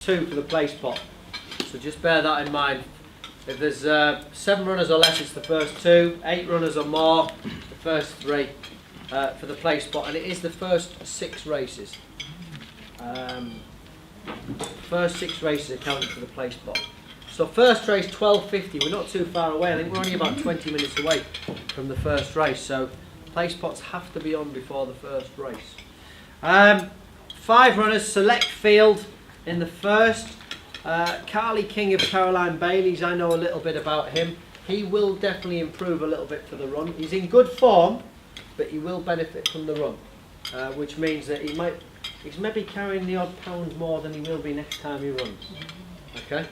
2 for the place pot. So just bear that in mind. If there's 7 runners or less, it's the first 2. 8 runners or more, the first 3 for the place pot. And it is the first 6 races. First 6 races are counted for the place pot. So first race 12.50, we're not too far away. I think we're only about 20 minutes away from the first race. So place pots have to be on before the first race. 5 runners, select field in the first. Carly King of Caroline Bailey's, I know a little bit about him. He will definitely improve a little bit for the run. He's in good form, but he will benefit from the run, which means that he's maybe carrying the odd pound more than he will be next time he runs. Okay,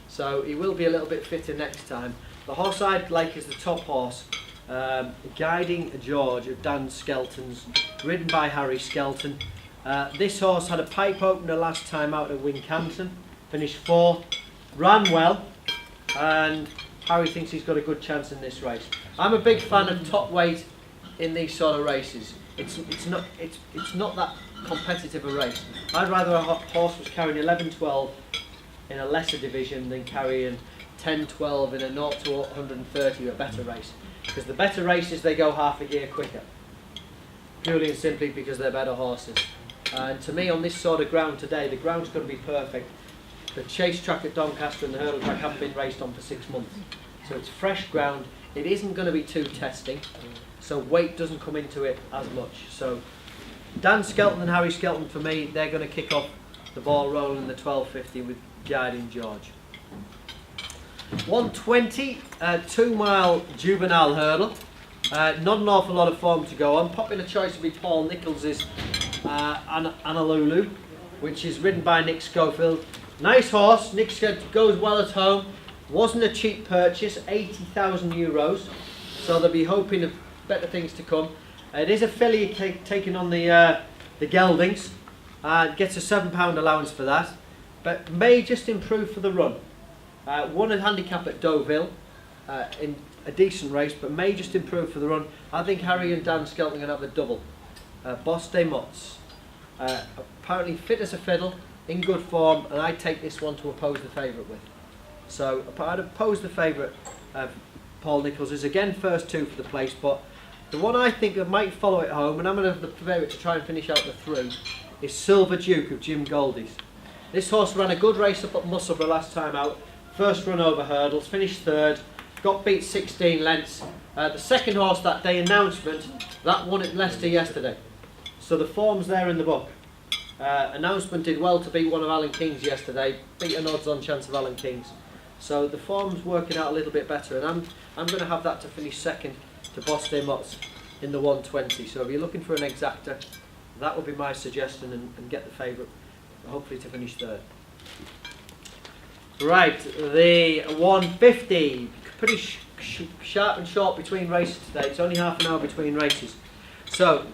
so he will be a little bit fitter next time. The horse I'd like is the top horse, Guiding George of Dan Skelton's, ridden by Harry Skelton. This horse had a pipe opener last time out at Wincanton, finished 4th, ran well, and Harry thinks he's got a good chance in this race. I'm a big fan of top weight in these sort of races. It's not that competitive a race. I'd rather a horse was carrying 11-12 in a lesser division than carrying 10-12 in a 0 to 130, a better race. Because the better races, they go half a gear quicker, purely and simply because they're better horses. And to me, on this sort of ground today, the ground's going to be perfect. The chase track at Doncaster and the hurdle track haven't been raced on for 6 months, so it's fresh ground. It isn't going to be too testing, so weight doesn't come into it as much. So Dan Skelton and Harry Skelton, for me, they're going to kick off the ball rolling in the 12.50 with Guiding George. 120, 2-mile juvenile hurdle. Not an awful lot of form to go on. Popular choice would be Paul Nichols's Analulu, which is ridden by Nick Schofield. Nice horse. Nick goes well at home. Wasn't a cheap purchase, €80,000. So they'll be hoping of better things to come. It is a filly taking on the geldings. Gets a £7 allowance for that, but may just improve for the run. Won a handicap at Deauville in a decent race, but may just improve for the run. I think Harry and Dan Skelton are going to have the double. Boss de Mots, apparently fit as a fiddle, in good form, and I take this one to oppose the favourite with. So I'd oppose the favourite, Paul Nicholls, is again first 2 for the place, but the one I think that might follow it home, and I'm going to have the favourite to try and finish out the 3, is Silver Duke of Jim Goldie's. This horse ran a good race up at Musselburgh last time out, first run over hurdles, finished 3rd, got beat 16 lengths. The second horse that day, Announcement, that won at Leicester yesterday. So the form's there in the book. Announcement did well to beat one of Alan King's yesterday, beat an odds-on chance of Alan King's. So the form's working out a little bit better, and I'm going to have that to finish 2nd to Boss de Mots in the 120. So if you're looking for an exactor, that would be my suggestion, and get the favourite, hopefully to finish 3rd. Right, the 150, pretty sharp and short between races today. It's only half an hour between races. So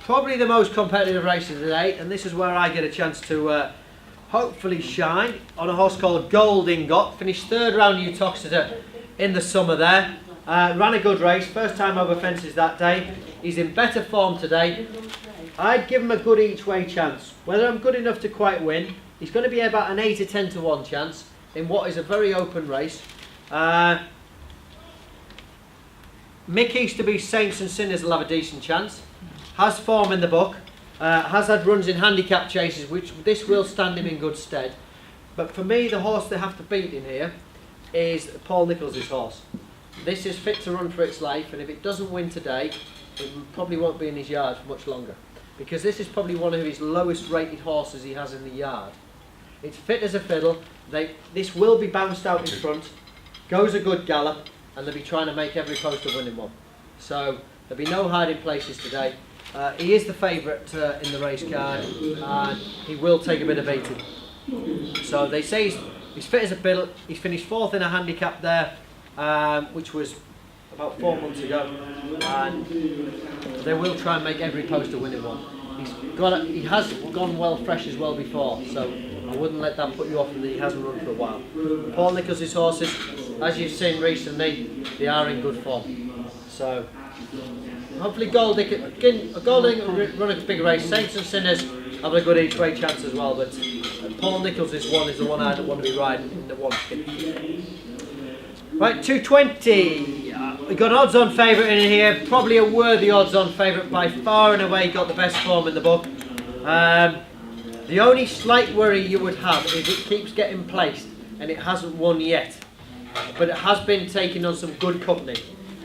probably the most competitive race of the day, and this is where I get a chance to hopefully shine on a horse called Gold Ingot. Finished 3rd round Uttoxeter in the summer there. Ran a good race, first time over fences that day. He's in better form today. I'd give him a good each way chance. Whether I'm good enough to quite win, he's going to be about an 8 or 10 to 1 chance in what is a very open race. Mick Easterby's Saints and Sinners will have a decent chance. Has form in the book. Has had runs in handicap chases, which this will stand him in good stead. But for me, the horse they have to beat in here is Paul Nicholls' horse. This is fit to run for its life, and if it doesn't win today, it probably won't be in his yard for much longer. Because this is probably one of his lowest rated horses he has in the yard. It's fit as a fiddle. This will be bounced out in front, goes a good gallop, and they'll be trying to make every post a winning one. So there'll be no hiding places today. He is the favourite in the race card, and he will take a bit of beating. So they say he's fit as a fiddle. He's finished 4th in a handicap there, which was about 4 months ago, and they will try and make every post a winning one. He has gone well fresh as well before, so I wouldn't let that put you off that he hasn't run for a while. Paul Nicholls' horses, as you've seen recently, they are in good form. So hopefully Golding will run a big race. Saints and Sinners have a good each way chance as well, but Paul Nichols' one is the one I don't want to be riding in the 150. Right, 220. We've got an odds-on favourite in here, probably a worthy odds-on favourite, by far and away got the best form in the book. The only slight worry you would have is it keeps getting placed and it hasn't won yet, but it has been taking on some good company.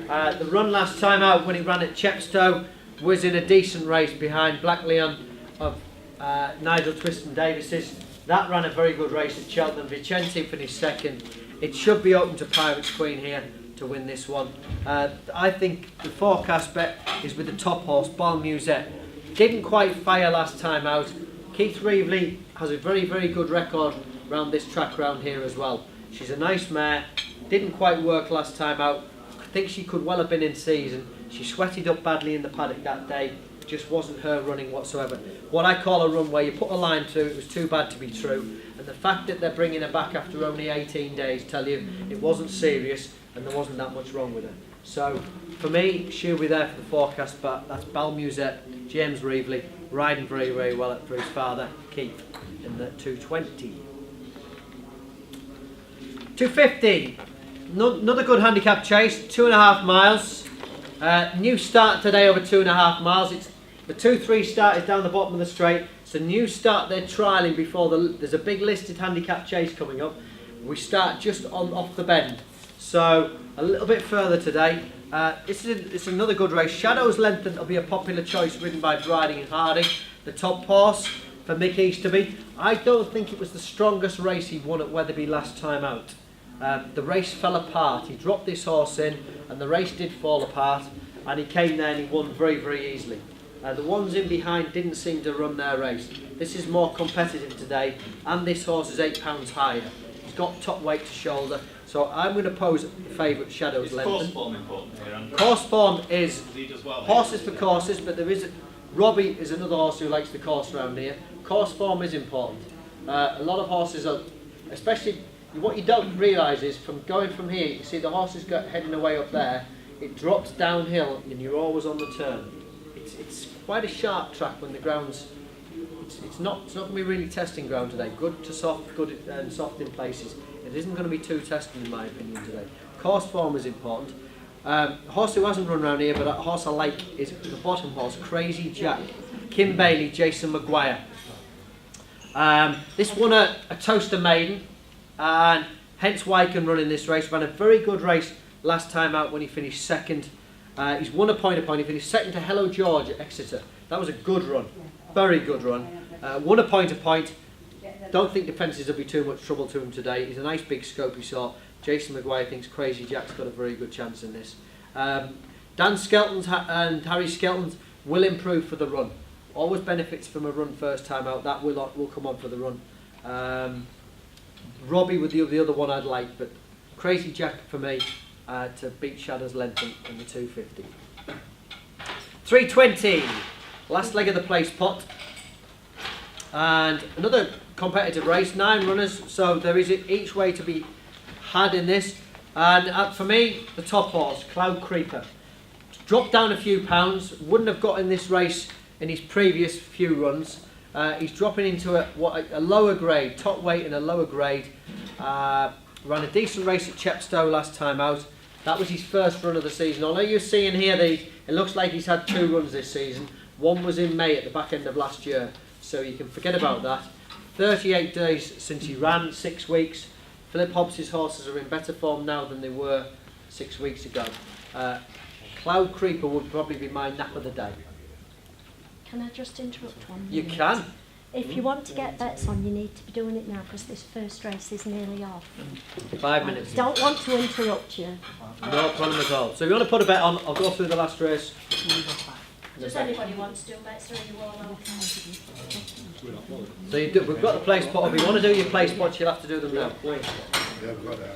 The run last time out when it ran at Chepstow was in a decent race behind Black Leon of Nigel Twiston Davis's. That ran a very good race at Cheltenham. Vicente finished second. It should be open to Pirates Queen here to win this one. I think the forecast bet is with the top horse, Bal Musette. Didn't quite fire last time out. Keith Reevely has a very, very good record around this track round here as well. She's a nice mare. Didn't quite work last time out. I think she could well have been in season. She sweated up badly in the paddock that day. Just wasn't her running whatsoever. What I call a run where you put a line through, it was too bad to be true. And the fact that they're bringing her back after only 18 days tell you it wasn't serious and there wasn't that much wrong with her. So for me, she'll be there for the forecast, but that's Bal Musette, James Reevely, riding very, very well for his father, Keith, in the 220. 250. Another good handicap chase, 2.5 miles. New start today over 2.5 miles. It's the 2-3 start is down the bottom of the straight. It's a new start they're trialling before there's a big listed handicap chase coming up. We start just off the bend, so a little bit further today. It's another good race. Shadow's Lengthen will be a popular choice ridden by Briding and Harding, the top horse for Mick Easterby. I don't think it was the strongest race he won at Wetherby last time out. The race fell apart. He dropped this horse in and the race did fall apart, and he came there and he won very, very easily. The ones in behind didn't seem to run their race. This is more competitive today, and this horse is £8 higher. He's got top weight to shoulder, so I'm going to pose the favourite Shadow's Lengthen. Course form important here, Andrew? Course form is Well horses for courses, but there is Robbie is another horse who likes the course round here. Course form is important. A lot of horses are, especially what you don't realise is from going from here, you can see the horse is heading away up there. It drops downhill, and you're always on the turn. It's quite a sharp track when the ground's. It's not going to be really testing ground today. Good to soft, good and soft in places. It isn't going to be too testing in my opinion today. Course form is important. A horse who hasn't run around here, but a horse I like is the bottom horse, Crazy Jack. Kim Bailey, Jason Maguire. This won a Toaster Maiden, and hence why he can run in this race. Ran a very good race last time out when he finished second. He's won a point. He finished second to Hello George at Exeter. That was a good run, very good run. Won a point. Don't think the fences will be too much trouble to him today. He's a nice big scope, he saw. Jason Maguire thinks Crazy Jack's got a very good chance in this. Dan Skelton's and Harry Skelton's will improve for the run. Always benefits from a run first time out. That will come on for the run. Robbie with the other one I'd like, but Crazy Jack for me to beat Shadow's Lengthen in the 250. 320, last leg of the place pot, and another competitive race. 9 runners, so there is each way to be had in this. And for me, the top horse, Cloud Creeper, dropped down a few pounds. Wouldn't have got in this race in his previous few runs. He's dropping into a lower grade, top weight in a lower grade. Ran a decent race at Chepstow last time out. That was his first run of the season. Although you're seeing here that it looks like he's had 2 runs this season. One was in May at the back end of last year, so you can forget about that. 38 days since he ran, 6 weeks. Philip Hobbs's horses are in better form now than they were 6 weeks ago. Cloud Creeper would probably be my nap of the day. Can I just interrupt 1 minute? You can. If you want to get bets on, you need to be doing it now because this first race is nearly off. 5 minutes. I don't want to interrupt you. No problem at all. So if you want to put a bet on, I'll go through the last race. Does anybody want to do bets or are you all out? So we've got the place pot. If you want to do your place pots, you'll have to do them now. Yeah, I've got that.